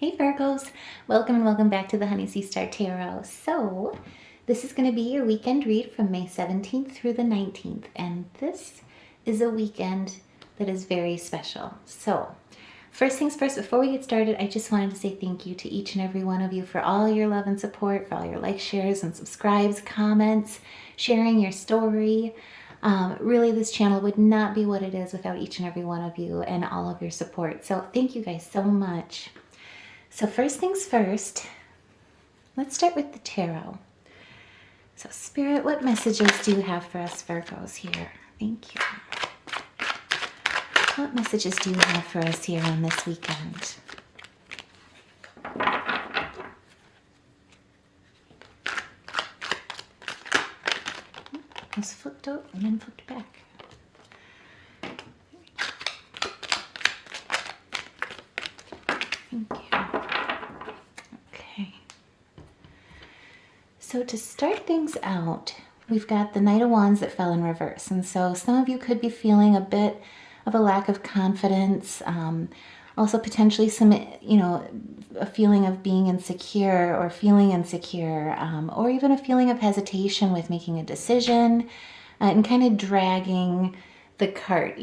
Hey Virgos, welcome and welcome back to the Honey Sea Star Tarot. So this is going to be your weekend read from May 17th through the 19th, and this is a weekend that is very special. So first things first, before we get started, I just wanted to say thank you to each and every one of you for all your love and support, for all your likes, shares, and subscribes, comments, sharing your story. Really, this channel would not be what it is without each and every one of you and all of your support. So thank you guys so much. So first things first, let's start with the tarot. So Spirit, what messages do you have for us Virgos here? Thank you. What messages do you have for us here on this weekend? It was flipped out and then flipped back. Thank you. Okay. So to start things out, we've got the Knight of Wands that fell in reverse. And so some of you could be feeling a bit of a lack of confidence, also potentially some, a feeling of being insecure or feeling insecure, or even a feeling of hesitation with making a decision and kind of dragging the cart.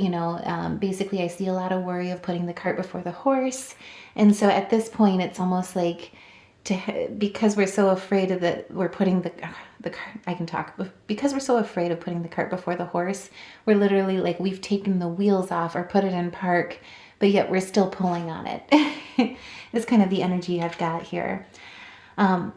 Basically I see a lot of worry of putting the cart before the horse. And so at this point, it's almost like because we're so afraid of because we're so afraid of putting the cart before the horse, we're literally like we've taken the wheels off or put it in park, but yet we're still pulling on it. It's kind of the energy I've got here. But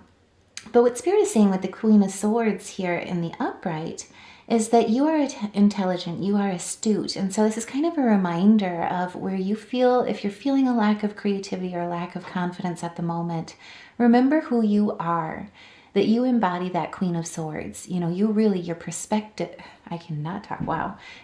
what Spirit is saying with the Queen of Swords here in the upright is that you are intelligent, you are astute. And so this is kind of a reminder of where you feel, if you're feeling a lack of creativity or a lack of confidence at the moment, remember who you are, that you embody that Queen of Swords. Your perspective,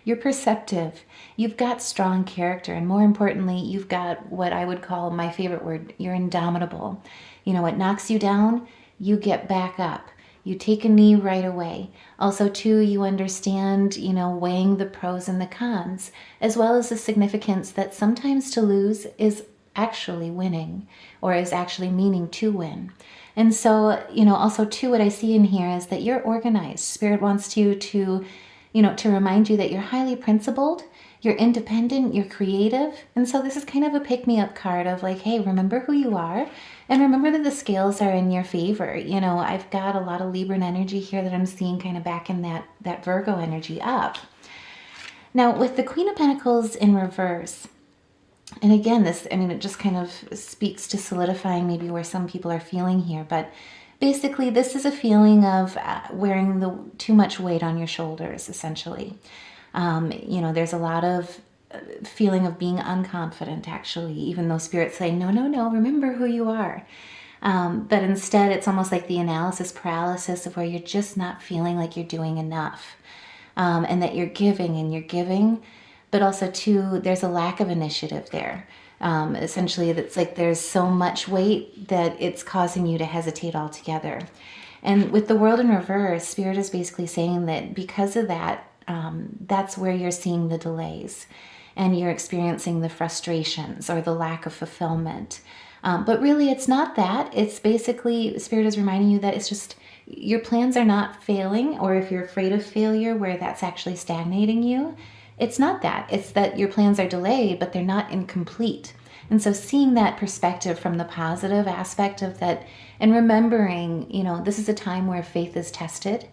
you're perceptive, you've got strong character, and more importantly, you've got what I would call my favorite word, you're indomitable. What knocks you down, you get back up. You take a knee right away. Also, too, you understand, weighing the pros and the cons, as well as the significance that sometimes to lose is actually winning, or is actually meaning to win. And so, also, too, what I see in here is that you're organized. Spirit wants you to remind you that you're highly principled, you're independent, you're creative. And so this is kind of a pick-me-up card of like, hey, remember who you are. And remember that the scales are in your favor. I've got a lot of Libran energy here that I'm seeing kind of back in that Virgo energy up. Now, with the Queen of Pentacles in reverse, and again, it just kind of speaks to solidifying maybe where some people are feeling here. But basically, this is a feeling of wearing too much weight on your shoulders, essentially. There's a lot of feeling of being unconfident, actually, even though Spirit's saying, no, remember who you are. But instead, it's almost like the analysis paralysis of where you're just not feeling like you're doing enough. And that you're giving, but also, too, there's a lack of initiative there. Essentially, it's like there's so much weight that it's causing you to hesitate altogether. And with the World in reverse, Spirit is basically saying that because of that, that's where you're seeing the delays and you're experiencing the frustrations or the lack of fulfillment. But really, it's not that. It's basically, Spirit is reminding you that it's just your plans are not failing, or if you're afraid of failure where that's actually stagnating you, it's not that. It's that your plans are delayed, but they're not incomplete. And so seeing that perspective from the positive aspect of that and remembering, this is a time where faith is tested.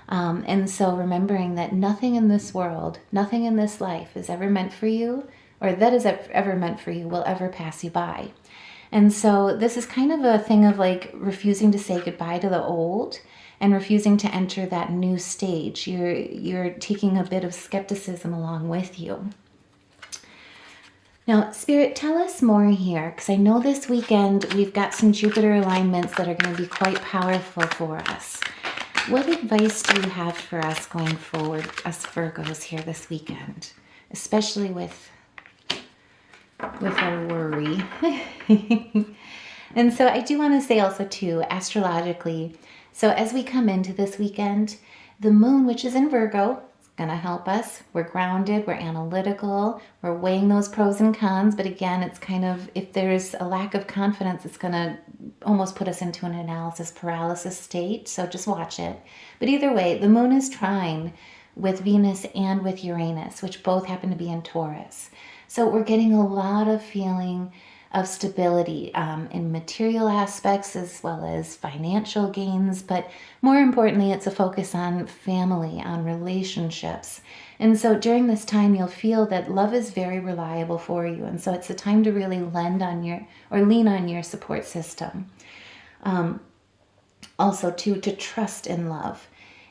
And so remembering that nothing in this world, nothing in this life is ever meant for you, or that is ever meant for you will ever pass you by. And so this is kind of a thing of like refusing to say goodbye to the old and refusing to enter that new stage. You're taking a bit of skepticism along with you. Now, Spirit, tell us more here, because I know this weekend we've got some Jupiter alignments that are going to be quite powerful for us. What advice do you have for us going forward, us Virgos here this weekend, especially with our worry? And so I do want to say also too, astrologically, so as we come into this weekend, the moon, which is in Virgo, going to help us. We're grounded, we're analytical, we're weighing those pros and cons. But again, it's kind of, if there's a lack of confidence, it's going to almost put us into an analysis paralysis state. So just watch it. But either way, the moon is trine with Venus and with Uranus, which both happen to be in Taurus. So we're getting a lot of feeling of stability in material aspects as well as financial gains. But more importantly, it's a focus on family, on relationships. And so during this time, you'll feel that love is very reliable for you. And so it's a time to really lean on your support system. Also to trust in love.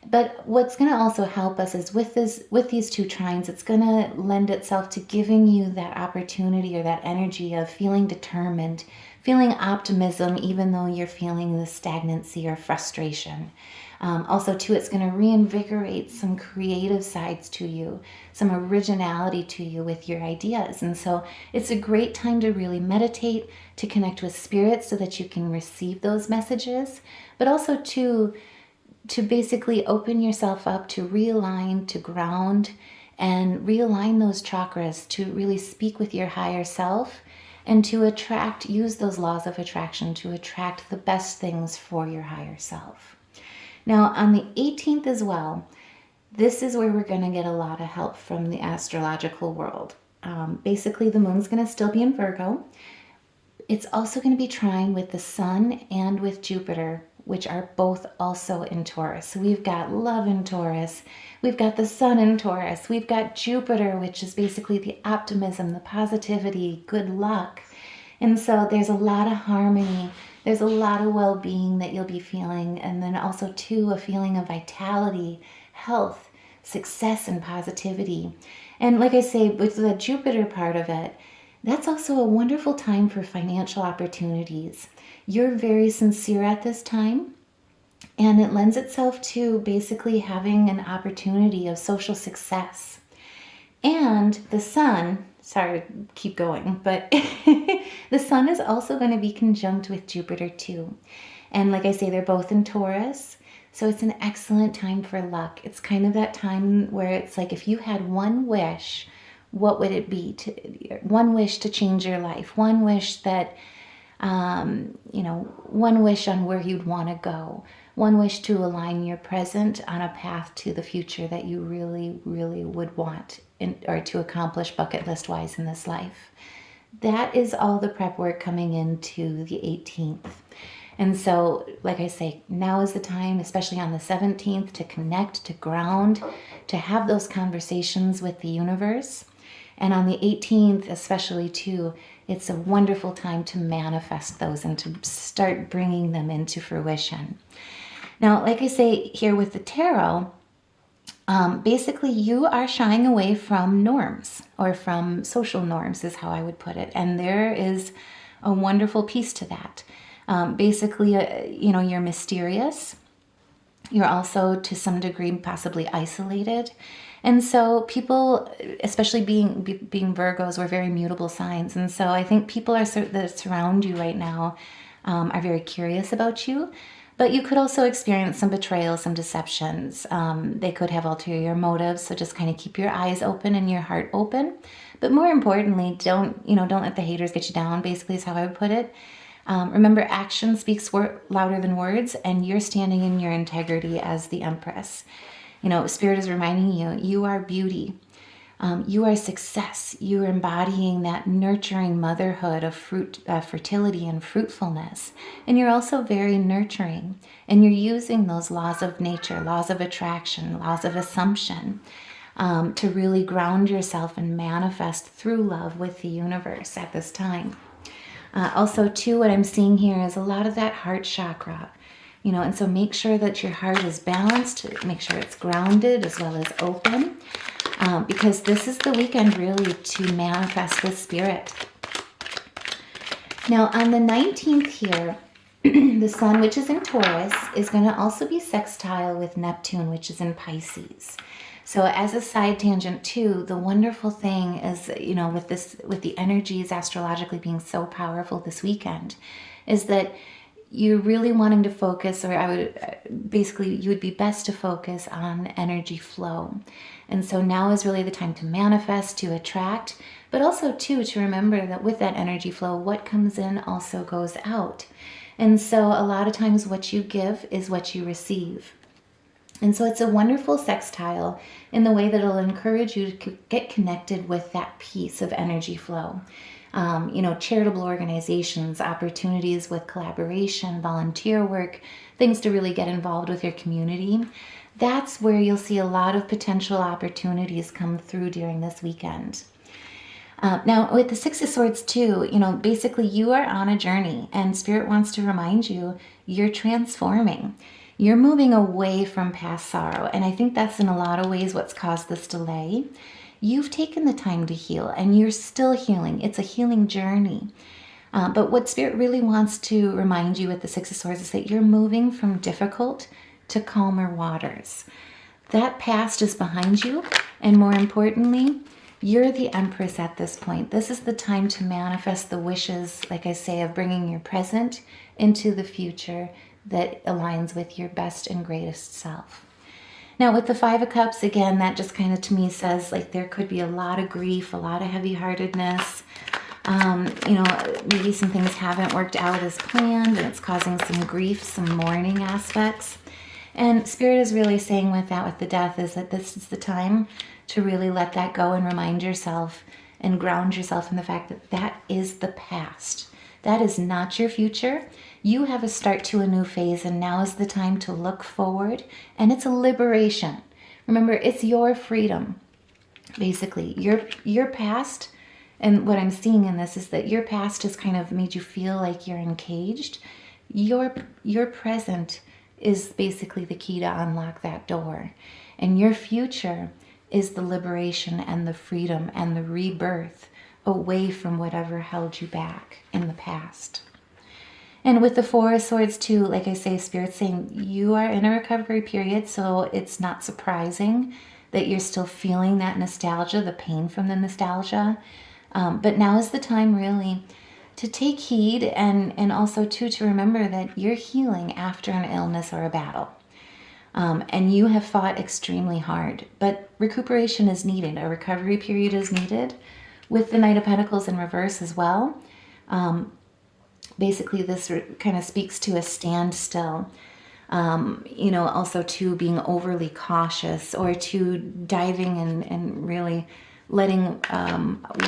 But what's going to also help us is with these two trines, it's going to lend itself to giving you that opportunity or that energy of feeling determined, feeling optimism, even though you're feeling the stagnancy or frustration. Also, too, it's going to reinvigorate some creative sides to you, some originality to you with your ideas. And so it's a great time to really meditate, to connect with spirit so that you can receive those messages, but also to basically open yourself up, to realign, to ground, and realign those chakras, to really speak with your higher self, and to use those laws of attraction to attract the best things for your higher self. Now, on the 18th as well, this is where we're going to get a lot of help from the astrological world. Basically, the moon's going to still be in Virgo. It's also going to be trine with the sun and with Jupiter, which are both also in Taurus. So we've got love in Taurus, we've got the sun in Taurus, we've got Jupiter, which is basically the optimism, the positivity, good luck. And so there's a lot of harmony, there's a lot of well-being that you'll be feeling, and then also too a feeling of vitality, health, success, and positivity. And like I say, with the Jupiter part of it, that's also a wonderful time for financial opportunities. You're very sincere at this time, and it lends itself to basically having an opportunity of social success. And the sun, sorry to keep going, but the sun is also going to be conjunct with Jupiter too. And like I say, they're both in Taurus, so it's an excellent time for luck. It's kind of that time where it's like if you had one wish, what would it be? One wish to change your life, one wish that one wish on where you'd want to go, one wish to align your present on a path to the future that you really, really would want or to accomplish bucket list wise in this life. That is all the prep work coming into the 18th. And so, like I say, now is the time, especially on the 17th, to connect, to ground, to have those conversations with the universe. And on the 18th, especially too, it's a wonderful time to manifest those and to start bringing them into fruition. Now, like I say here with the tarot, basically you are shying away from norms or from social norms is how I would put it. And there is a wonderful piece to that. Basically, you're mysterious. You're also to some degree possibly isolated. And so people, especially being Virgos, we're very mutable signs. And so I think people that surround you right now are very curious about you. But you could also experience some betrayal, some deceptions. They could have ulterior motives. So just kind of keep your eyes open and your heart open. But more importantly, don't let the haters get you down, basically is how I would put it. Remember, action speaks louder than words, and you're standing in your integrity as the Empress. Spirit is reminding you, you are beauty. You are success. You are embodying that nurturing motherhood of fertility and fruitfulness. And you're also very nurturing. And you're using those laws of nature, laws of attraction, laws of assumption, to really ground yourself and manifest through love with the universe at this time. Also, too, what I'm seeing here is a lot of that heart chakra. And so make sure that your heart is balanced, make sure it's grounded as well as open, because this is the weekend really to manifest with spirit. Now, on the 19th here, the sun, which is in Taurus, is going to also be sextile with Neptune, which is in Pisces. So as a side tangent too, the wonderful thing is, with the energies astrologically being so powerful this weekend, is that you're really wanting to focus, or I would basically, you would be best to focus on energy flow. And so now is really the time to manifest, to attract, but also too to remember that with that energy flow, what comes in also goes out. And so a lot of times what you give is what you receive. And so it's a wonderful sextile in the way that it'll encourage you to get connected with that piece of energy flow. Charitable organizations, opportunities with collaboration, volunteer work, things to really get involved with your community. That's where you'll see a lot of potential opportunities come through during this weekend. Now, with the Six of Swords too, basically you are on a journey, and Spirit wants to remind you you're transforming. You're moving away from past sorrow, and I think that's in a lot of ways what's caused this delay. You've taken the time to heal, and you're still healing. It's a healing journey. But what Spirit really wants to remind you with the Six of Swords is that you're moving from difficult to calmer waters. That past is behind you, and more importantly, you're the Empress at this point. This is the time to manifest the wishes, like I say, of bringing your present into the future that aligns with your best and greatest self. Now with the Five of Cups, again, that just kind of to me says like there could be a lot of grief, a lot of heavy-heartedness. Maybe some things haven't worked out as planned and it's causing some grief, some mourning aspects. And Spirit is really saying with the death is that this is the time to really let that go and remind yourself and ground yourself in the fact that that is the past. That is not your future. You have a start to a new phase, and now is the time to look forward, and it's a liberation. Remember, it's your freedom. Basically, your past, and what I'm seeing in this is that your past has kind of made you feel like you're encaged. Your present is basically the key to unlock that door. And your future is the liberation and the freedom and the rebirth away from whatever held you back in the past. And with the Four of Swords too, like I say, Spirit's saying you are in a recovery period, so it's not surprising that you're still feeling that nostalgia, the pain from the nostalgia. But now is the time really to take heed and also too to remember that you're healing after an illness or a battle. And you have fought extremely hard, but recuperation is needed. A recovery period is needed. With the Knight of Pentacles in reverse as well. Basically, this kind of speaks to a standstill. Also to being overly cautious or to diving and really letting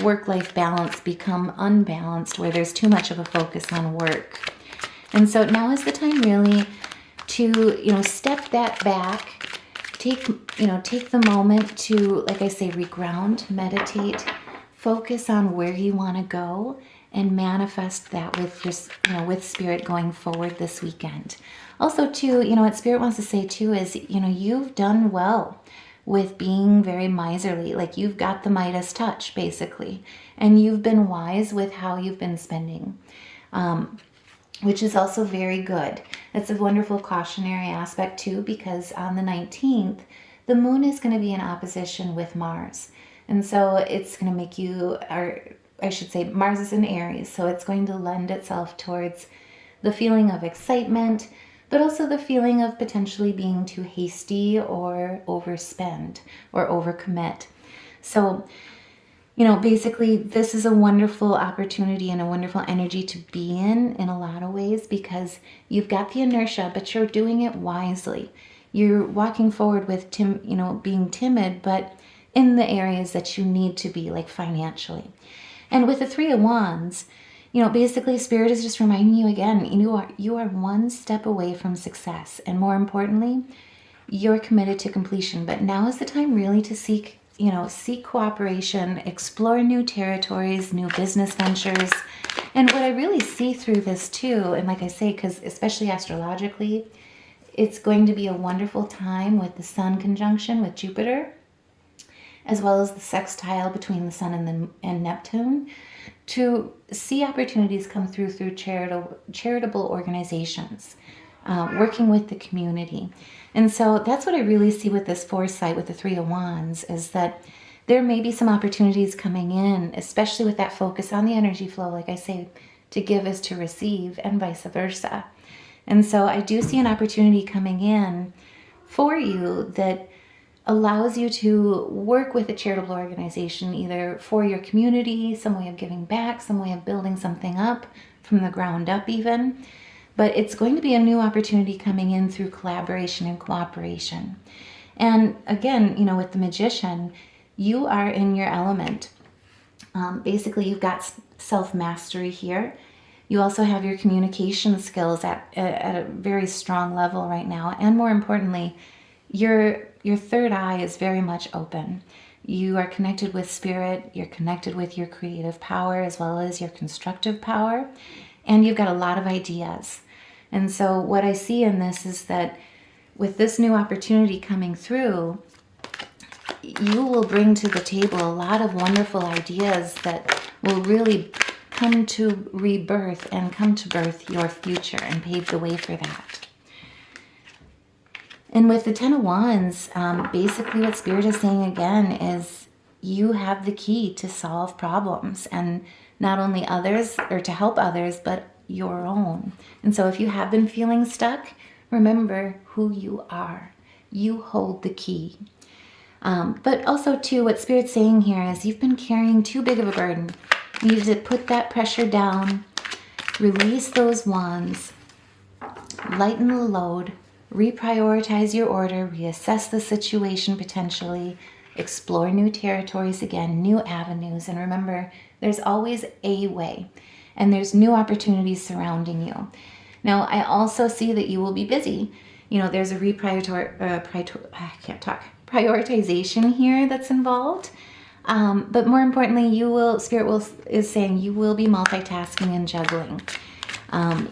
work-life balance become unbalanced where there's too much of a focus on work. And so now is the time really to, step that back, take the moment to, like I say, reground, meditate, focus on where you want to go and manifest that with your, with Spirit going forward this weekend. Also too, what Spirit wants to say too is, you've done well with being very miserly. Like you've got the Midas touch basically, and you've been wise with how you've been spending, which is also very good. It's a wonderful cautionary aspect too, because on the 19th, the moon is going to be in opposition with Mars. And so it's going to make you, or I should say Mars is in Aries, so it's going to lend itself towards the feeling of excitement, but also the feeling of potentially being too hasty or overspend or overcommit. So, basically this is a wonderful opportunity and a wonderful energy to be in a lot of ways, because you've got the inertia, but you're doing it wisely. You're walking forward with, being timid, but in the areas that you need to be, like financially. And with the Three of Wands, basically Spirit is just reminding you again, you are one step away from success. And more importantly, you're committed to completion. But now is the time really to seek cooperation, explore new territories, new business ventures. And what I really see through this too, and like I say, because especially astrologically, it's going to be a wonderful time with the Sun conjunction with Jupiter, as well as the sextile between the Sun and Neptune, to see opportunities come through charitable organizations, working with the community. And so that's what I really see with this foresight with the Three of Wands, is that there may be some opportunities coming in, especially with that focus on the energy flow, like I say, To give is to receive, and vice versa. And so I do see an opportunity coming in for you that allows you to work with a charitable organization, either for your community, some way of giving back, some way of building something up from the ground up even. But it's going to be a new opportunity coming in through collaboration and cooperation. And again, you know, with the Magician, you are in your element. Basically, you've got self-mastery here. You also have your communication skills at a very strong level right now. And more importantly, your third eye is very much open. You are connected with spirit. You're connected with your creative power as well as your constructive power. And you've got a lot of ideas. And so what I see in this is that with this new opportunity coming through, you will bring to the table a lot of wonderful ideas that will really come to rebirth and come to birth your future and pave the way for that. And with the Ten of Wands, basically what Spirit is saying again is you have the key to solve problems, and not only others, or to help others, but your own. And so if you have been feeling stuck, remember who you are. You hold the key. But also too, what Spirit's saying here is you've been carrying too big of a burden. You need to put that pressure down, release those wands, lighten the load, reprioritize your order, reassess the situation potentially, explore new territories again, new avenues. And remember, there's always a way, and there's new opportunities surrounding you. Now, I also see that you will be busy. You know, there's a prioritization here that's involved. But more importantly, is saying you will be multitasking and juggling.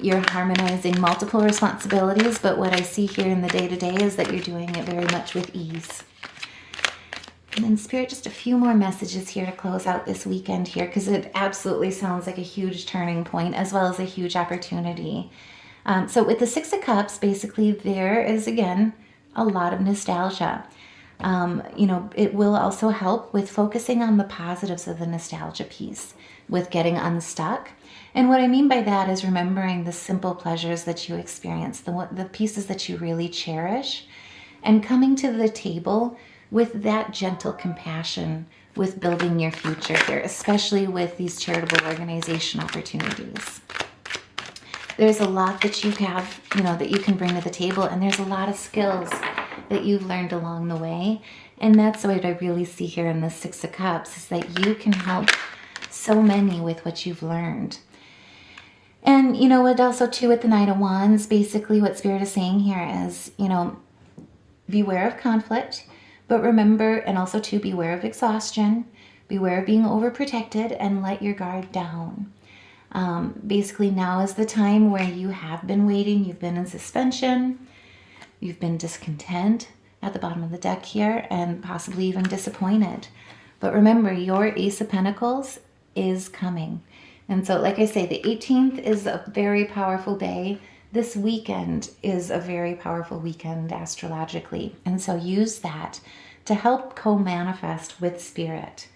You're harmonizing multiple responsibilities, but what I see here in the day-to-day is that you're doing it very much with ease. And then Spirit, just a few more messages here to close out this weekend here, because it absolutely sounds like a huge turning point as well as a huge opportunity. So with the Six of Cups, basically there is, again, a lot of nostalgia. You know, it will also help with focusing on the positives of the nostalgia piece, with getting unstuck. And what I mean by that is remembering the simple pleasures that you experience, the pieces that you really cherish, and coming to the table with that gentle compassion with building your future here, especially with these charitable organization opportunities. There's a lot that you have, you know, that you can bring to the table, and there's a lot of skills that you've learned along the way. And that's what I really see here in the Six of Cups, is that you can help so many with what you've learned. And, you know, what also too with the Knight of Wands, basically what Spirit is saying here is, you know, beware of conflict, but remember, and also too, beware of exhaustion, beware of being overprotected, and let your guard down. Basically now is the time where you have been waiting, you've been in suspension, you've been discontent at the bottom of the deck here, and possibly even disappointed. But remember, your Ace of Pentacles is coming. And so, like I say, the 18th is a very powerful day. This weekend is a very powerful weekend astrologically. And so use that to help co-manifest with Spirit.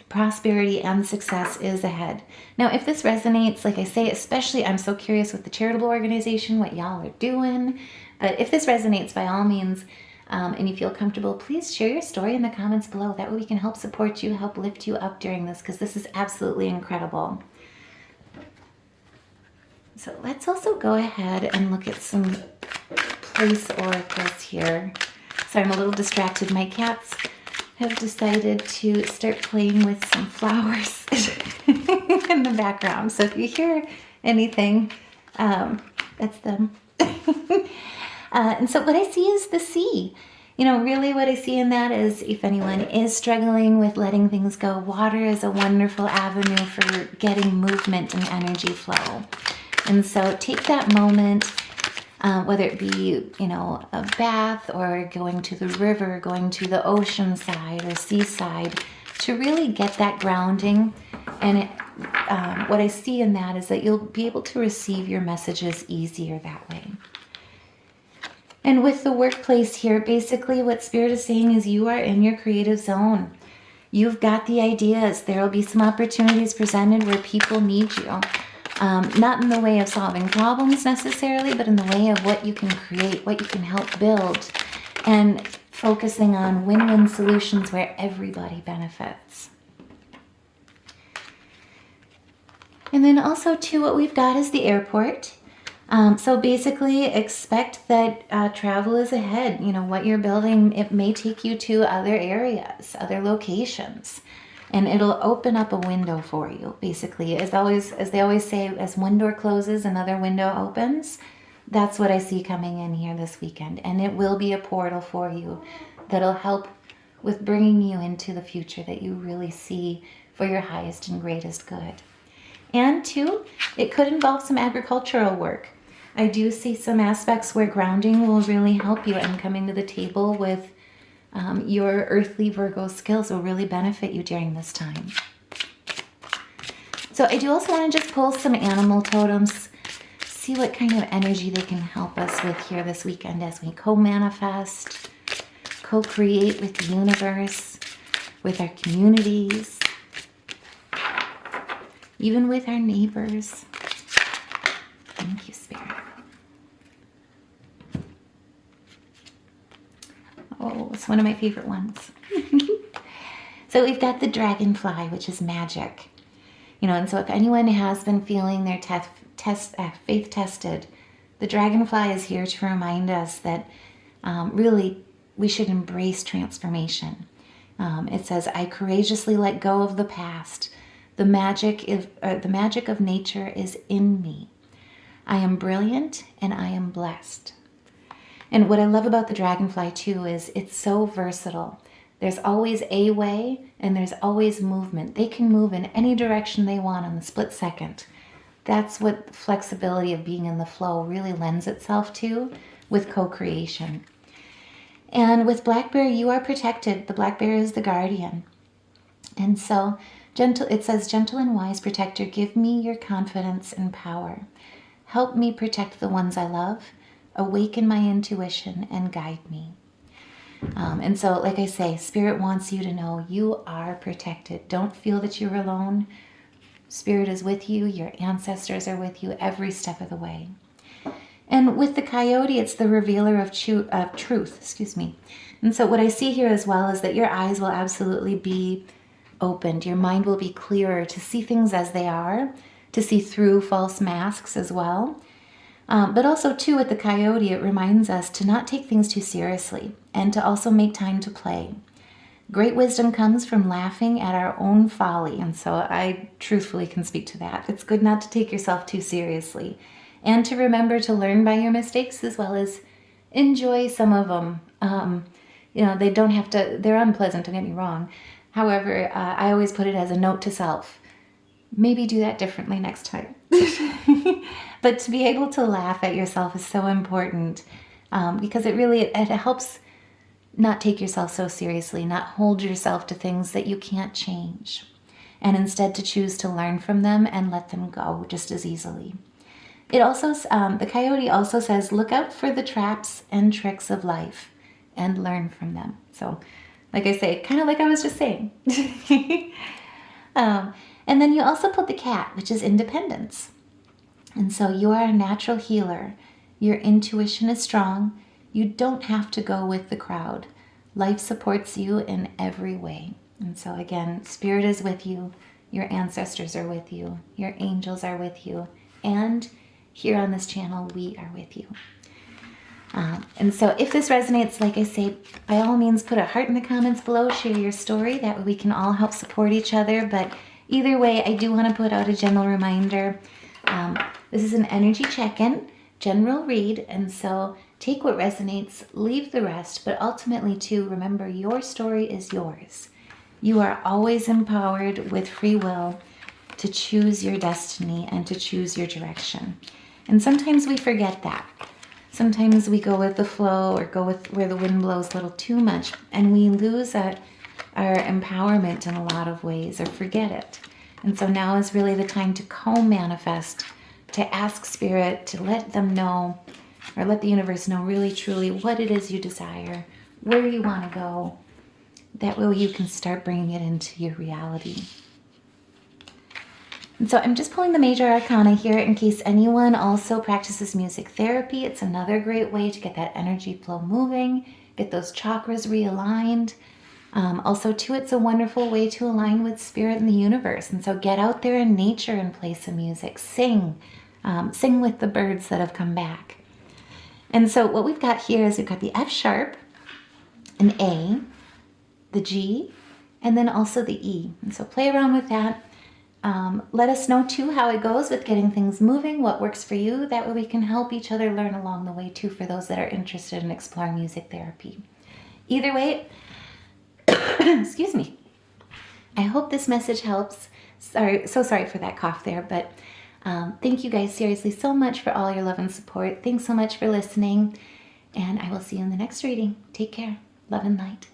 Prosperity and success is ahead. Now, if this resonates, like I say, especially, I'm so curious with the charitable organization, what y'all are doing. But if this resonates, by all means, and you feel comfortable, please share your story in the comments below. That way we can help support you, help lift you up during this, because this is absolutely incredible. So let's also go ahead and look at some place oracles here. Sorry, I'm a little distracted. My cats have decided to start playing with some flowers in the background. So if you hear anything, that's them. And so what I see is the sea. You know, really what I see in that is, if anyone is struggling with letting things go, water is a wonderful avenue for getting movement and energy flow. And so take that moment, whether it be, you know, a bath or going to the river, going to the ocean side or seaside, to really get that grounding. And what I see in that is that you'll be able to receive your messages easier that way. And with the workplace here, basically what Spirit is saying is you are in your creative zone. You've got the ideas. There will be some opportunities presented where people need you. Not in the way of solving problems necessarily, but in the way of what you can create, what you can help build, and focusing on win-win solutions where everybody benefits. And then also too, what we've got is the airport. So basically expect that travel is ahead. You know, what you're building, it may take you to other areas, other locations, and it'll open up a window for you. Basically, as they always say, as one door closes, another window opens. That's what I see coming in here this weekend. And it will be a portal for you that'll help with bringing you into the future that you really see for your highest and greatest good. And two, it could involve some agricultural work. I do see some aspects where grounding will really help you, and coming to the table with your earthly Virgo skills will really benefit you during this time. So I do also want to just pull some animal totems, see what kind of energy they can help us with here this weekend as we co-manifest, co-create with the universe, with our communities, even with our neighbors. Thank you, Spirit. Oh, it's one of my favorite ones. So we've got the dragonfly, which is magic. You know, and so if anyone has been feeling their faith tested, the dragonfly is here to remind us that really we should embrace transformation. It says, I courageously let go of the past. The magic of nature is in me. I am brilliant and I am blessed. And what I love about the dragonfly too is it's so versatile. There's always a way and there's always movement. They can move in any direction they want in the split second. That's what flexibility of being in the flow really lends itself to with co-creation. And with Black Bear, you are protected. The Black Bear is the guardian. And so it says, gentle and wise protector, give me your confidence and power. Help me protect the ones I love. Awaken my intuition and guide me. And so, like I say, Spirit wants you to know you are protected. Don't feel that you're alone. Spirit is with you. Your ancestors are with you every step of the way. And with the coyote, it's the revealer of truth. And so what I see here as well is that your eyes will absolutely be opened. Your mind will be clearer to see things as they are, to see through false masks as well. But also, too, with the coyote, it reminds us to not take things too seriously and to also make time to play. Great wisdom comes from laughing at our own folly. And so I truthfully can speak to that. It's good not to take yourself too seriously and to remember to learn by your mistakes as well as enjoy some of them. You know, they don't have to, they're unpleasant, don't get me wrong. However, I always put it as a note to self. Maybe do that differently next time. But to be able to laugh at yourself is so important because it helps not take yourself so seriously, not hold yourself to things that you can't change, and instead to choose to learn from them and let them go just as easily. It also, the coyote also says, look out for the traps and tricks of life and learn from them. So, like I say, kind of like I was just saying. And then you also put the cat, which is independence. And so you are a natural healer. Your intuition is strong. You don't have to go with the crowd. Life supports you in every way. And so again, Spirit is with you. Your ancestors are with you. Your angels are with you. And here on this channel, we are with you. And so if this resonates, like I say, by all means, put a heart in the comments below. Share your story. That way we can all help support each other. But either way, I do want to put out a general reminder. This is an energy check-in, general read, and so take what resonates, leave the rest, but ultimately too, remember your story is yours. You are always empowered with free will to choose your destiny and to choose your direction. And sometimes we forget that. Sometimes we go with the flow or go with where the wind blows a little too much, and we lose our empowerment in a lot of ways or forget it. And so now is really the time to co-manifest, to ask Spirit, to let them know, or let the universe know really truly what it is you desire, where you want to go. That way you can start bringing it into your reality. And so I'm just pulling the major arcana here in case anyone also practices music therapy. It's another great way to get that energy flow moving, get those chakras realigned. Also, too, it's a wonderful way to align with spirit and the universe. And so get out there in nature and play some music. Sing. Sing with the birds that have come back. And so what we've got here is we've got the F sharp, an A, the G, and then also the E. And so play around with that. Let us know too how it goes with getting things moving, what works for you. That way we can help each other learn along the way too for those that are interested in exploring music therapy. Either way, excuse me. I hope this message helps. So sorry for that cough there, but thank you guys seriously so much for all your love and support. Thanks so much for listening, and I will see you in the next reading. Take care. Love and light.